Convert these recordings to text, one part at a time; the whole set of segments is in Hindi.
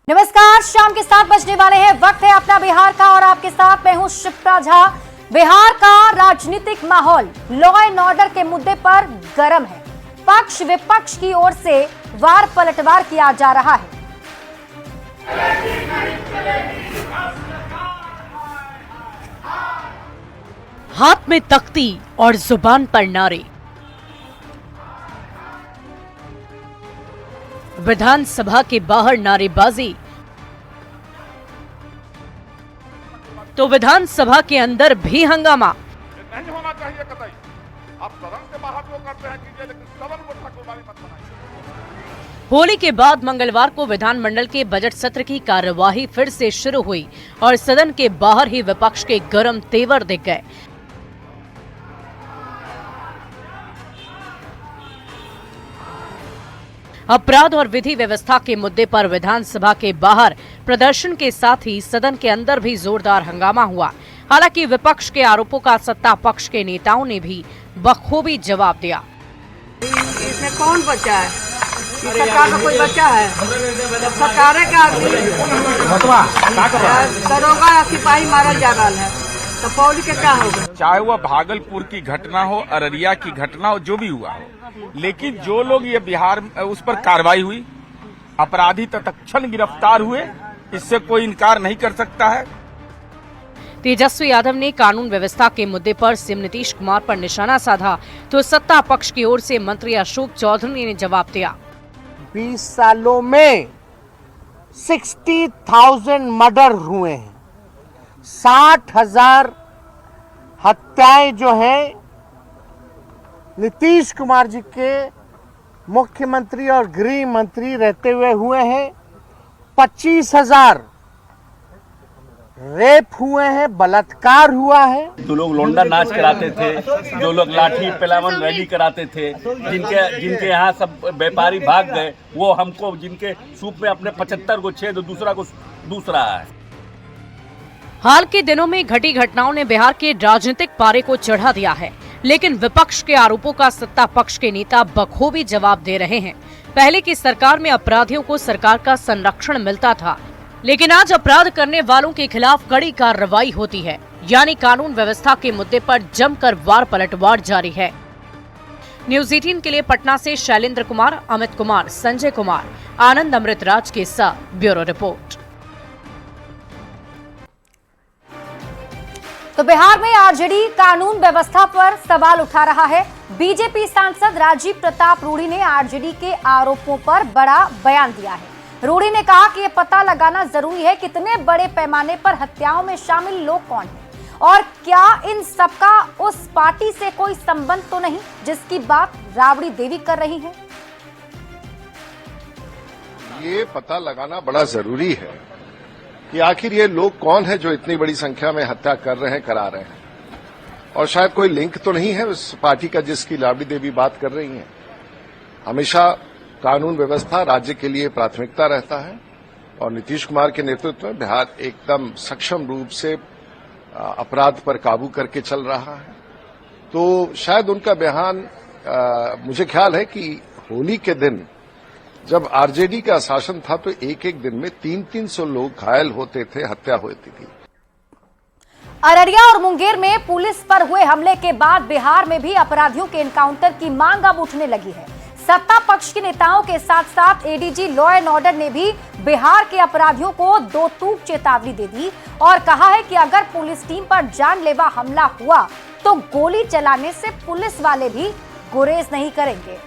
नमस्कार, शाम के 7 बजने वाले हैं। वक्त है अपना बिहार का और आपके साथ मैं हूं शिप्रा झा। बिहार का राजनीतिक माहौल लॉ एंड ऑर्डर के मुद्दे पर गर्म है। पक्ष विपक्ष की ओर से वार पलटवार किया जा रहा है। हाथ में तख्ती और जुबान पर नारे। विधानसभा के बाहर नारेबाजी तो विधानसभा के अंदर भी हंगामा। नहीं होना चाहिए कतई। आप सदन से बाहर जो करते हैं कीजिए, लेकिन सदन को ठाकुरबाड़ी मत बनाइए। होली के बाद मंगलवार को विधानमंडल के बजट सत्र की कार्यवाही फिर से शुरू हुई और सदन के बाहर ही विपक्ष के गर्म तेवर दिख गए। अपराध और विधि व्यवस्था के मुद्दे पर विधानसभा के बाहर प्रदर्शन के साथ ही सदन के अंदर भी जोरदार हंगामा हुआ। हालांकि विपक्ष के आरोपों का सत्ता पक्ष के नेताओं ने भी बखूबी जवाब दिया। इसमें कौन बच्चा है? सरकार का कोई बच्चा है? सरकार का दरोगा या सिपाही मारा जा रहा है तो पौड़ी के क्या होगा? चाहे वह भागलपुर की घटना हो, अररिया की घटना हो, जो भी हुआ हो, लेकिन जो लोग ये बिहार उस पर कार्रवाई हुई, अपराधी तत्क्षण गिरफ्तार हुए, इससे कोई इनकार नहीं कर सकता है। तेजस्वी यादव ने कानून व्यवस्था के मुद्दे पर सीएम नीतीश कुमार पर निशाना साधा तो सत्ता पक्ष की ओर से मंत्री अशोक चौधरी ने जवाब दिया। 20 सालों में 60,000 मर्डर हुए हैं, 60,000 हत्याएं जो हैं नीतीश कुमार जी के मुख्यमंत्री और गृह मंत्री रहते हुए हुए हैं। 25,000 रेप हुए हैं, बलात्कार हुआ है। जो लोग लोंडा नाच कराते थे, जो लोग लाठी पेलावन रैली कराते थे, जिनके यहाँ सब व्यापारी भाग गए, वो हमको जिनके सूप में अपने 75 को छेद दूसरा को दूसरा है। हाल के दिनों में घटी घटनाओं ने बिहार के राजनीतिक पारे को चढ़ा दिया है, लेकिन विपक्ष के आरोपों का सत्ता पक्ष के नेता बखूबी जवाब दे रहे हैं। पहले की सरकार में अपराधियों को सरकार का संरक्षण मिलता था, लेकिन आज अपराध करने वालों के खिलाफ कड़ी कार्रवाई होती है। यानी कानून व्यवस्था के मुद्दे पर जमकर वार पलटवार जारी है। न्यूज 18 के लिए पटना से शैलेंद्र कुमार, अमित कुमार, संजय कुमार, आनंद अमृतराज के साथ ब्यूरो रिपोर्ट। तो बिहार में आरजेडी कानून व्यवस्था पर सवाल उठा रहा है। बीजेपी सांसद राजीव प्रताप रूडी ने आरजेडी के आरोपों पर बड़ा बयान दिया है। रूडी ने कहा कि यह पता लगाना जरूरी है कितने बड़े पैमाने पर हत्याओं में शामिल लोग कौन हैं और क्या इन सबका उस पार्टी से कोई संबंध तो नहीं जिसकी बात राबड़ी देवी कर रही है। ये पता लगाना बड़ा जरूरी है कि आखिर ये लोग कौन है जो इतनी बड़ी संख्या में हत्या कर रहे हैं, करा रहे हैं, और शायद कोई लिंक तो नहीं है उस पार्टी का जिसकी राबड़ी देवी बात कर रही हैं। हमेशा कानून व्यवस्था राज्य के लिए प्राथमिकता रहता है और नीतीश कुमार के नेतृत्व में बिहार एकदम सक्षम रूप से अपराध पर काबू करके चल रहा है। तो शायद उनका बयान, मुझे ख्याल है कि होली के दिन जब आरजेडी का शासन था तो एक एक दिन में 300-300 लोग घायल होते थे, हत्या होती थी। अररिया और मुंगेर में पुलिस पर हुए हमले के बाद बिहार में भी अपराधियों के एनकाउंटर की मांग अब उठने लगी है। सत्ता पक्ष के नेताओं के साथ साथ एडीजी लॉ एंड ऑर्डर ने भी बिहार के अपराधियों को दो टूक चेतावनी दे दी और कहा है कि अगर पुलिस टीम पर जानलेवा हमला हुआ तो गोली चलाने से पुलिस वाले भी गुरेज नहीं करेंगे।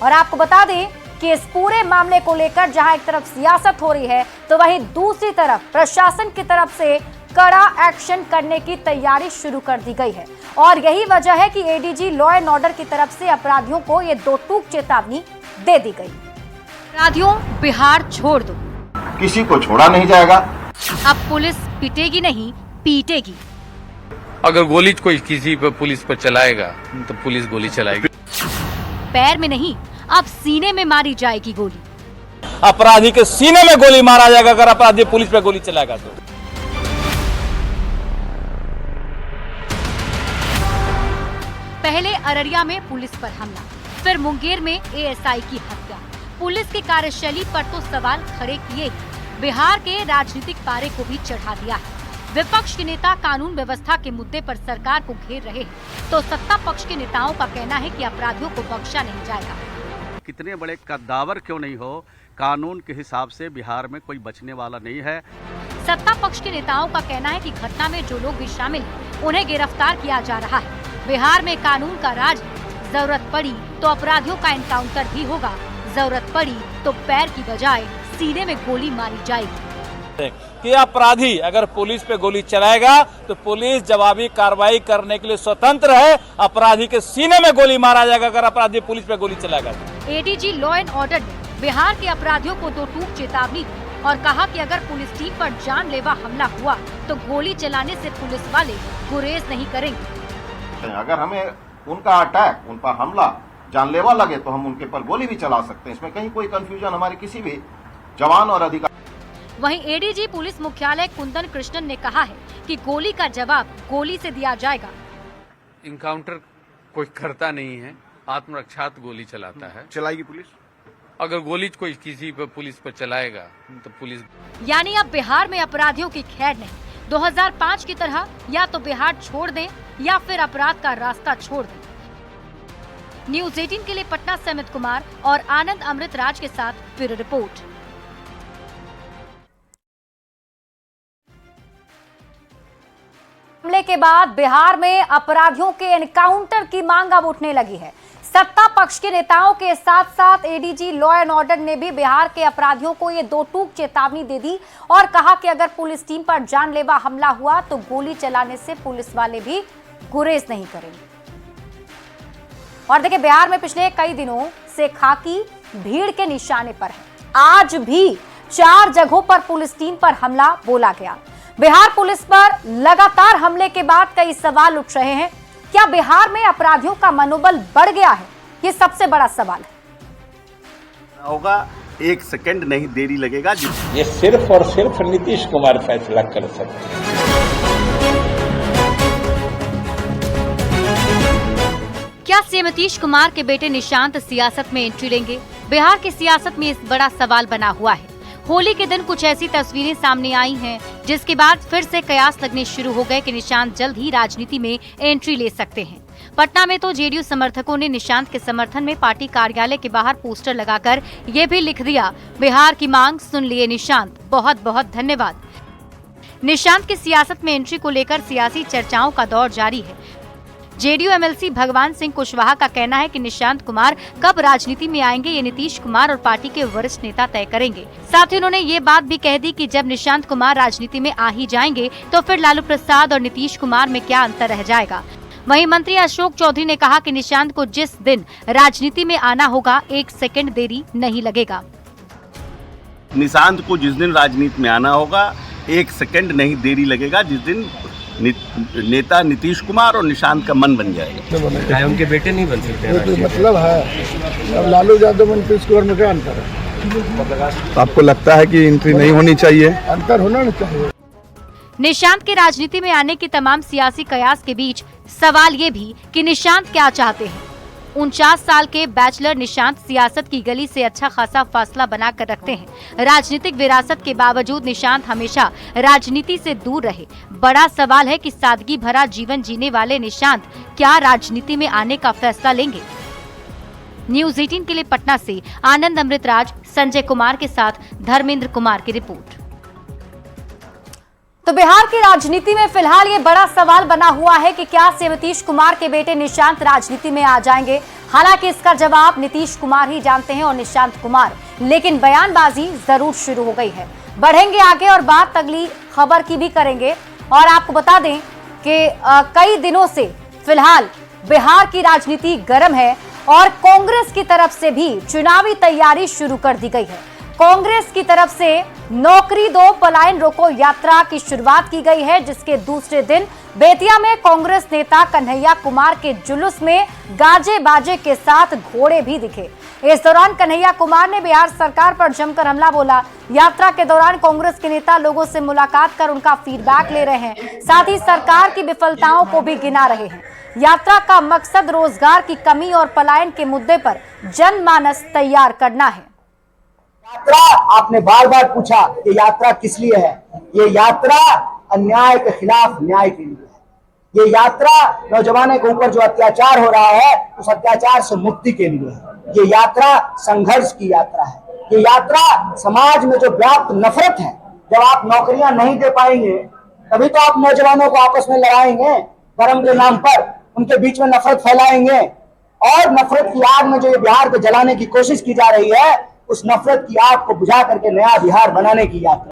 और आपको बता दें कि इस पूरे मामले को लेकर जहां एक तरफ सियासत हो रही है तो वहीं दूसरी तरफ प्रशासन की तरफ से कड़ा एक्शन करने की तैयारी शुरू कर दी गई है और यही वजह है कि एडीजी लॉ एंड ऑर्डर की तरफ से अपराधियों को ये दो टूक चेतावनी दे दी गई। अपराधियों, बिहार छोड़ दो, किसी को छोड़ा नहीं जाएगा। अब पुलिस पिटेगी नहीं, पीटेगी। अगर गोली कोई किसी पर पुलिस पर चलाएगा तो पुलिस गोली चलाएगी। पैर में नहीं, अब सीने में मारी जाएगी गोली। अपराधी के सीने में गोली मारा जाएगा अगर अपराधी पुलिस पे गोली चलाएगा तो। पहले अररिया में पुलिस पर हमला, फिर मुंगेर में एएसआई की हत्या। पुलिस की कार्यशैली पर तो सवाल खड़े किए। बिहार के राजनीतिक पारे को भी चढ़ा दिया है। विपक्ष के नेता कानून व्यवस्था के मुद्दे पर सरकार को घेर रहे हैं, तो सत्ता पक्ष के नेताओं का कहना है कि अपराधियों को बख्शा नहीं जाएगा। कितने बड़े कद्दावर क्यों नहीं हो, कानून के हिसाब से बिहार में कोई बचने वाला नहीं है। सत्ता पक्ष के नेताओं का कहना है कि घटना में जो लोग भी शामिल हैं, उन्हें गिरफ्तार किया जा रहा है। बिहार में कानून का राज है, जरूरत पड़ी तो अपराधियों का एनकाउंटर भी होगा, जरूरत पड़ी तो पैर की बजाय सीने में गोली मारी जाएगी। कि अपराधी अगर पुलिस पे गोली चलाएगा तो पुलिस जवाबी कार्रवाई करने के लिए स्वतंत्र है। अपराधी के सीने में गोली मारा जाएगा अगर अपराधी पुलिस पे गोली चलाएगा। एडीजी लॉ एंड ऑर्डर ने बिहार के अपराधियों को 2 टूक चेतावनी दी और कहा कि अगर पुलिस टीम पर जानलेवा हमला हुआ तो गोली चलाने से पुलिस वाले गुरेज नहीं करेंगे। अगर हमें उनका अटैक, उन पर हमला जानलेवा लगे तो हम उनके पर गोली भी चला सकते हैं। इसमें कहीं कोई कंफ्यूजन हमारे किसी भी जवान और अधिकारी। वहीं एडीजी पुलिस मुख्यालय कुंदन कृष्णन ने कहा है कि गोली का जवाब गोली से दिया जाएगा। इनकाउंटर कोई करता नहीं है, आत्मरक्षार्थ गोली चलाता है। चलाएगी पुलिस? अगर गोली कोई किसी पर पुलिस पर चलाएगा तो पुलिस। यानी अब बिहार में अपराधियों की खैर नहीं। 2005 की तरह या तो बिहार छोड़ दें या फिर अपराध का रास्ता छोड़ दें। न्यूज़ 18 के लिए पटना से अमित कुमार और आनंद अमृतराज के साथ ब्यूरो रिपोर्ट। हमले के बाद बिहार में अपराधियों के एनकाउंटर की मांग अब उठने लगी है। सत्ता पक्ष के नेताओं के साथ साथ एडीजी लॉ एंड ऑर्डर ने भी बिहार के अपराधियों को ये 2 टूक चेतावनी दे दी और कहा कि अगर पुलिस टीम पर जानलेवा हमला हुआ तो गोली चलाने से पुलिस वाले भी गुरेज नहीं करेंगे। और देखिए, बिहार में पिछले कई दिनों से खाकी भीड़ के निशाने पर है। आज भी 4 जगहों पर पुलिस टीम पर हमला बोला गया। बिहार पुलिस पर लगातार हमले के बाद कई सवाल उठ रहे हैं। क्या बिहार में अपराधियों का मनोबल बढ़ गया है? ये सबसे बड़ा सवाल है। होगा 1 सेकंड नहीं देरी लगेगा। ये सिर्फ और सिर्फ नीतीश कुमार फैसला कर सकते हैं। क्या सीएम नीतीश कुमार के बेटे निशांत सियासत में एंट्री लेंगे? बिहार की सियासत में इस बड़ा सवाल बना हुआ है। होली के दिन कुछ ऐसी तस्वीरें सामने आई हैं, जिसके बाद फिर से कयास लगने शुरू हो गए कि निशांत जल्द ही राजनीति में एंट्री ले सकते हैं। पटना में तो जेडीयू समर्थकों ने निशांत के समर्थन में पार्टी कार्यालय के बाहर पोस्टर लगाकर ये भी लिख दिया, बिहार की मांग सुन लिए निशांत, बहुत बहुत धन्यवाद। निशांत की सियासत में एंट्री को लेकर सियासी चर्चाओं का दौर जारी है। जेडीयू एमएलसी भगवान सिंह कुशवाहा का कहना है कि निशांत कुमार कब राजनीति में आएंगे ये नीतीश कुमार और पार्टी के वरिष्ठ नेता तय करेंगे। साथ ही उन्होंने ये बात भी कह दी कि जब निशांत कुमार राजनीति में आ ही जाएंगे तो फिर लालू प्रसाद और नीतीश कुमार में क्या अंतर रह जाएगा। वहीं मंत्री अशोक चौधरी ने कहा कि निशांत को जिस दिन राजनीति में आना होगा 1 सेकंड देरी नहीं लगेगा। निशांत को जिस दिन राजनीति में आना होगा 1 सेकंड नहीं देरी लगेगा, जिस दिन नेता नीतीश कुमार और निशांत का मन बन जाएगा। उनके बेटे नहीं बन सकते। मतलब है अब लालू यादव नीतीश कुमार में क्या अंतर है? आपको लगता है कि एंट्री नहीं होनी चाहिए? अंतर होना नहीं चाहिए। निशांत के राजनीति में आने की तमाम सियासी कयास के बीच सवाल ये भी कि निशांत क्या चाहते हैं। 49 साल के बैचलर निशांत सियासत की गली से अच्छा खासा फासला बनाकर रखते हैं। राजनीतिक विरासत के बावजूद निशांत हमेशा राजनीति से दूर रहे। बड़ा सवाल है कि सादगी भरा जीवन जीने वाले निशांत क्या राजनीति में आने का फैसला लेंगे। न्यूज़ 18 के लिए पटना से आनंद अमृतराज, संजय कुमार के साथ धर्मेंद्र कुमार की रिपोर्ट। तो बिहार की राजनीति में फिलहाल ये बड़ा सवाल बना हुआ है कि क्या सीएम नीतीश कुमार के बेटे निशांत राजनीति में आ जाएंगे। हालांकि इसका जवाब नीतीश कुमार ही जानते हैं और निशांत कुमार, लेकिन बयानबाजी जरूर शुरू हो गई है। बढ़ेंगे आगे और बात अगली खबर की भी करेंगे। और आपको बता दें कि कई दिनों से फिलहाल बिहार की राजनीति गर्म है और कांग्रेस की तरफ से भी चुनावी तैयारी शुरू कर दी गई है। कांग्रेस की तरफ से नौकरी दो पलायन रोको यात्रा की शुरुआत की गई है, जिसके दूसरे दिन बेतिया में कांग्रेस नेता कन्हैया कुमार के जुलूस में गाजे बाजे के साथ घोड़े भी दिखे। इस दौरान कन्हैया कुमार ने बिहार सरकार पर जमकर हमला बोला। यात्रा के दौरान कांग्रेस के नेता लोगों से मुलाकात कर उनका फीडबैक ले रहे हैं, साथ ही सरकार की विफलताओं को भी गिना रहे हैं। यात्रा का मकसद रोजगार की कमी और पलायन के मुद्दे पर जनमानस तैयार करना है। यात्रा आपने बार बार पूछा ये यात्रा किस लिए है। ये यात्रा अन्याय के खिलाफ न्याय के लिए है। ये यात्रा नौजवानों के ऊपर जो अत्याचार हो रहा है उस अत्याचार से मुक्ति के लिए है। ये यात्रा संघर्ष की यात्रा है। ये यात्रा समाज में जो व्याप्त नफरत है, जब आप नौकरियां नहीं दे पाएंगे तभी तो आप नौजवानों को आपस में लड़ाएंगे, धर्म के नाम पर उनके बीच में नफरत फैलाएंगे और नफरत की आग में जो ये बिहार को जलाने की कोशिश की जा रही है उस नफरत की आग को बुझा करके नया बिहार बनाने की यात्रा।